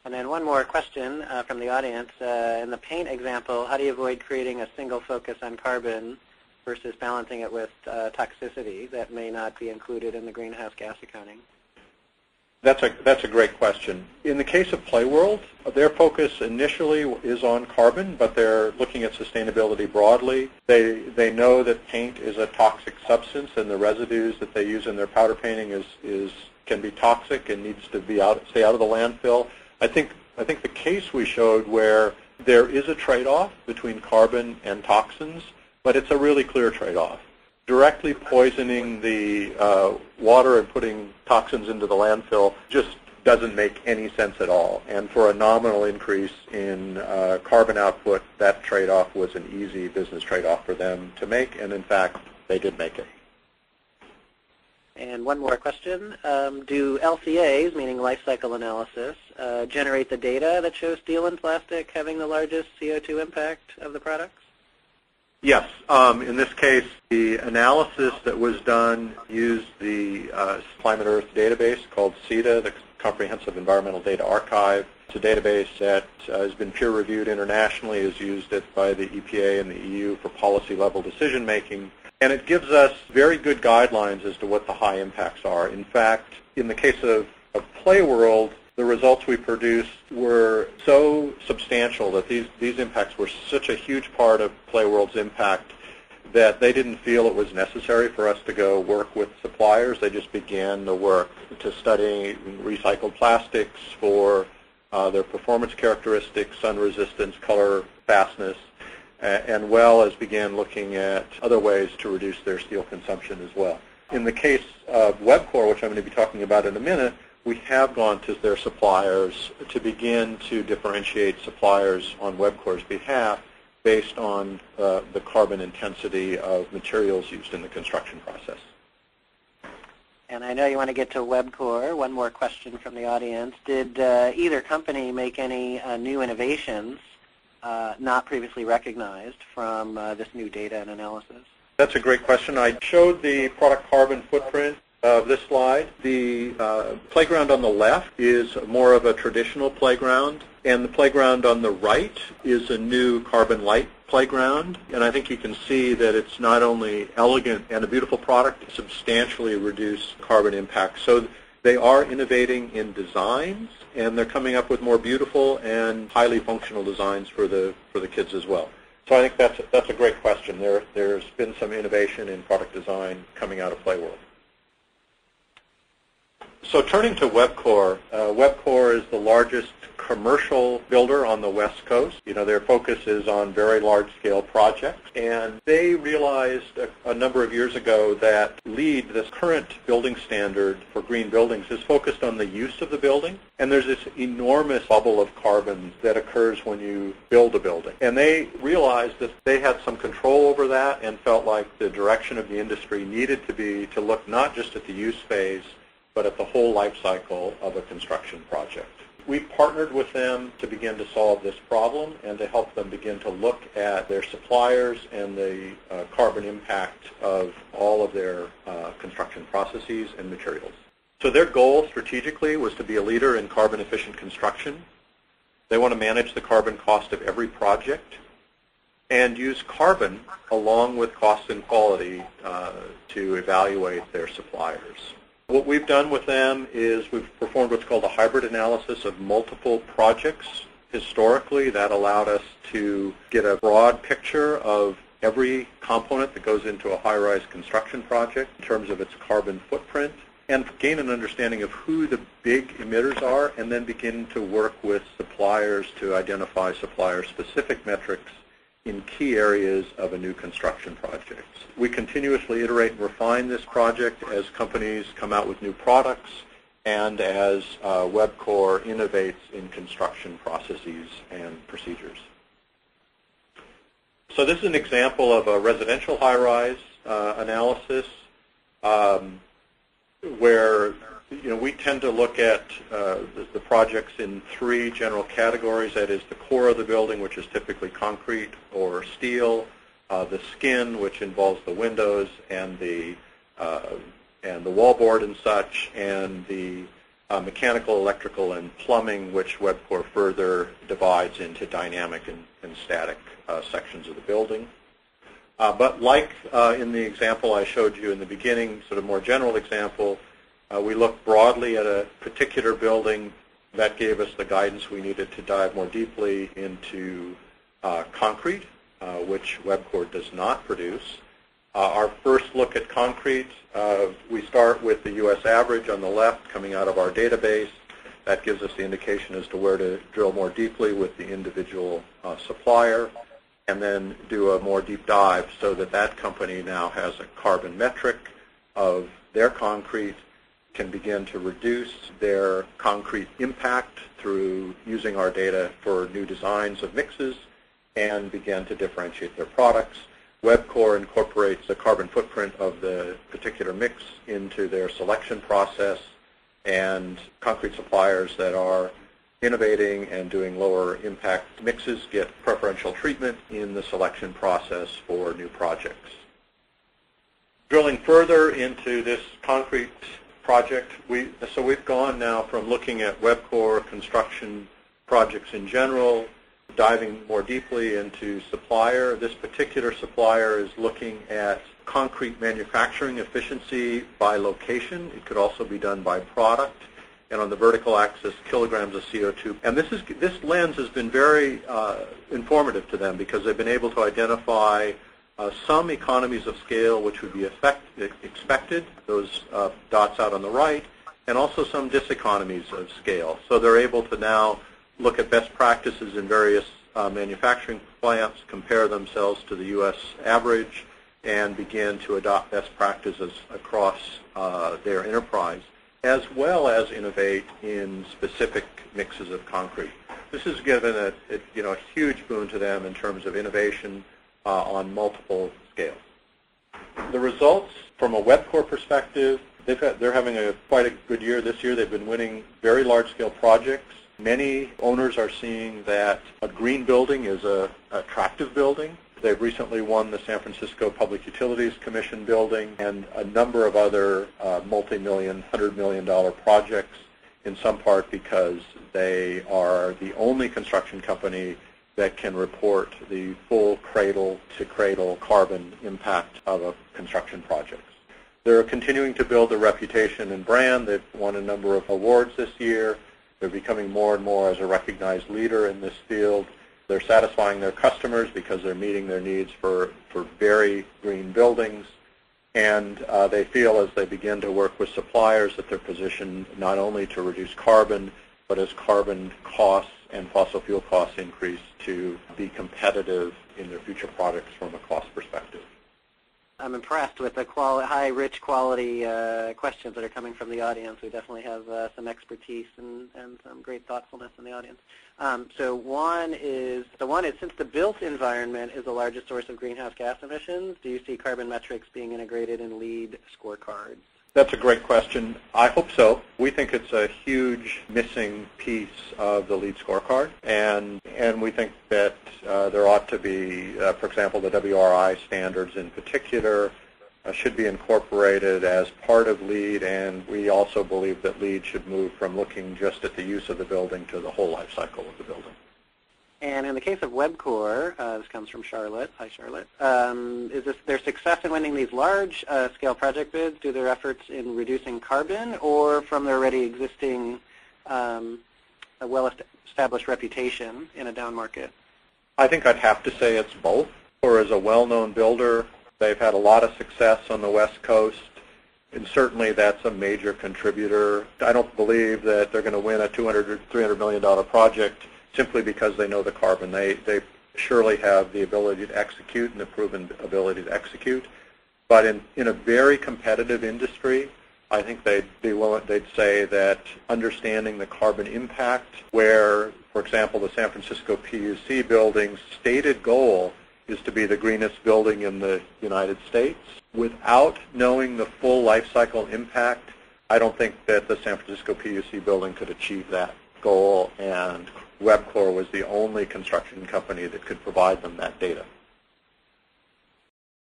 And then one more question from the audience. In the paint example, how do you avoid creating a single focus on carbon versus balancing it with toxicity that may not be included in the greenhouse gas accounting? That's a great question. In the case of Playworld, their focus initially is on carbon, but they're looking at sustainability broadly. They know that paint is a toxic substance, and the residues that they use in their powder painting can be toxic and needs to stay out of the landfill. I think the case we showed where there is a trade-off between carbon and toxins, but it's a really clear trade-off. Directly poisoning the water and putting toxins into the landfill just doesn't make any sense at all. And for a nominal increase in carbon output, that trade-off was an easy business trade-off for them to make, and in fact, they did make it. And one more question. Do LCAs, meaning life cycle analysis, generate the data that shows steel and plastic having the largest CO2 impact of the products? Yes. In this case, the analysis that was done used the Climate Earth database called CEDA, the Comprehensive Environmental Data Archive. It's a database that has been peer-reviewed internationally, is used by the EPA and the EU for policy-level decision-making. And it gives us very good guidelines as to what the high impacts are. In fact, in the case of Playworld, the results we produced were so substantial that these impacts were such a huge part of Playworld's impact that they didn't feel it was necessary for us to go work with suppliers. They just began the work to study recycled plastics for their performance characteristics, sun resistance, color, fastness, and well as began looking at other ways to reduce their steel consumption as well. In the case of WebCore, which I'm going to be talking about in a minute, we have gone to their suppliers to begin to differentiate suppliers on WebCore's behalf based on the carbon intensity of materials used in the construction process. And I know you want to get to WebCore. One more question from the audience. Did either company make any new innovations not previously recognized from this new data and analysis? That's a great question. I showed the product carbon footprint of this slide. The playground on the left is more of a traditional playground, and the playground on the right is a new carbon light playground. And I think you can see that it's not only elegant and a beautiful product, it substantially reduced carbon impact. So they are innovating in designs, and they're coming up with more beautiful and highly functional designs for the kids as well. So I think that's a great question. There's been some innovation in product design coming out of Playworld. So turning to WebCore, WebCore is the largest commercial builder on the West Coast. You know, their focus is on very large-scale projects, and they realized a number of years ago that LEED, this current building standard for green buildings, is focused on the use of the building, and there's this enormous bubble of carbon that occurs when you build a building. And they realized that they had some control over that and felt like the direction of the industry needed to be to look not just at the use phase, but at the whole life cycle of a construction project. We partnered with them to begin to solve this problem and to help them begin to look at their suppliers and the carbon impact of all of their construction processes and materials. So their goal strategically was to be a leader in carbon efficient construction. They want to manage the carbon cost of every project and use carbon along with cost and quality to evaluate their suppliers. What we've done with them is we've performed what's called a hybrid analysis of multiple projects. Historically, that allowed us to get a broad picture of every component that goes into a high-rise construction project in terms of its carbon footprint, and gain an understanding of who the big emitters are, and then begin to work with suppliers to identify supplier-specific metrics in key areas of a new construction project. We continuously iterate and refine this project as companies come out with new products and as WebCore innovates in construction processes and procedures. So this is an example of a residential high-rise analysis where we tend to look at the projects in three general categories. That is the core of the building, which is typically concrete or steel, the skin, which involves the windows and the wallboard and such, and the mechanical, electrical, and plumbing, which WebCore further divides into dynamic and static sections of the building. But like in the example I showed you in the beginning, sort of more general example, we looked broadly at a particular building. That gave us the guidance we needed to dive more deeply into concrete, which WebCore does not produce. Our first look at concrete, we start with the U.S. average on the left coming out of our database. That gives us the indication as to where to drill more deeply with the individual supplier, and then do a more deep dive so that that company now has a carbon metric of their concrete, can begin to reduce their concrete impact through using our data for new designs of mixes, and begin to differentiate their products. WebCore incorporates the carbon footprint of the particular mix into their selection process, and concrete suppliers that are innovating and doing lower impact mixes get preferential treatment in the selection process for new projects. Drilling further into this concrete project, so we've gone now from looking at WebCore construction projects in general, diving more deeply into supplier. This particular supplier is looking at concrete manufacturing efficiency by location. It could also be done by product. And on the vertical axis, kilograms of CO2. And this lens has been very informative to them, because they've been able to identify some economies of scale which would be expected, those dots out on the right, and also some diseconomies of scale. So they're able to now look at best practices in various manufacturing plants, compare themselves to the U.S. average, and begin to adopt best practices across their enterprise, as well as innovate in specific mixes of concrete. This has given a huge boon to them in terms of innovation on multiple scales. The results from a WebCore perspective, they're having quite a good year this year. They've been winning very large-scale projects. Many owners are seeing that a green building is an attractive building. They've recently won the San Francisco Public Utilities Commission building and a number of other multi-million, $100 million projects, in some part because they are the only construction company that can report the full cradle-to-cradle carbon impact of a construction project. They're continuing to build a reputation and brand. They've won a number of awards this year. They're becoming more and more as a recognized leader in this field. They're satisfying their customers because they're meeting their needs for very green buildings. And they feel as they begin to work with suppliers that they're positioned not only to reduce carbon, but as carbon costs and fossil fuel costs increase, to be competitive in their future products from a cost perspective. I'm impressed with the high, rich quality questions that are coming from the audience. We definitely have some expertise and some great thoughtfulness in the audience. So one is, since the built environment is the largest source of greenhouse gas emissions, do you see carbon metrics being integrated in LEED scorecards? That's a great question. I hope so. We think it's a huge missing piece of the LEED scorecard, and we think that there ought to be, for example, the WRI standards in particular should be incorporated as part of LEED, and we also believe that LEED should move from looking just at the use of the building to the whole life cycle of the building. And in the case of WebCore, this comes from Charlotte. Hi, Charlotte. Is this their success in winning these large-scale project bids due to their efforts in reducing carbon, or from their already existing a well-established reputation in a down market? I think I'd have to say it's both. Or as a well-known builder, they've had a lot of success on the West Coast, and certainly that's a major contributor. I don't believe that they're going to win a $200 or $300 million project simply because they know the carbon. They surely have the ability to execute and the proven ability to execute. But in a very competitive industry, I think they'd say that understanding the carbon impact, where, for example, the San Francisco PUC building's stated goal is to be the greenest building in the United States, without knowing the full life cycle impact, I don't think that the San Francisco PUC building could achieve that goal, and WebCore was the only construction company that could provide them that data.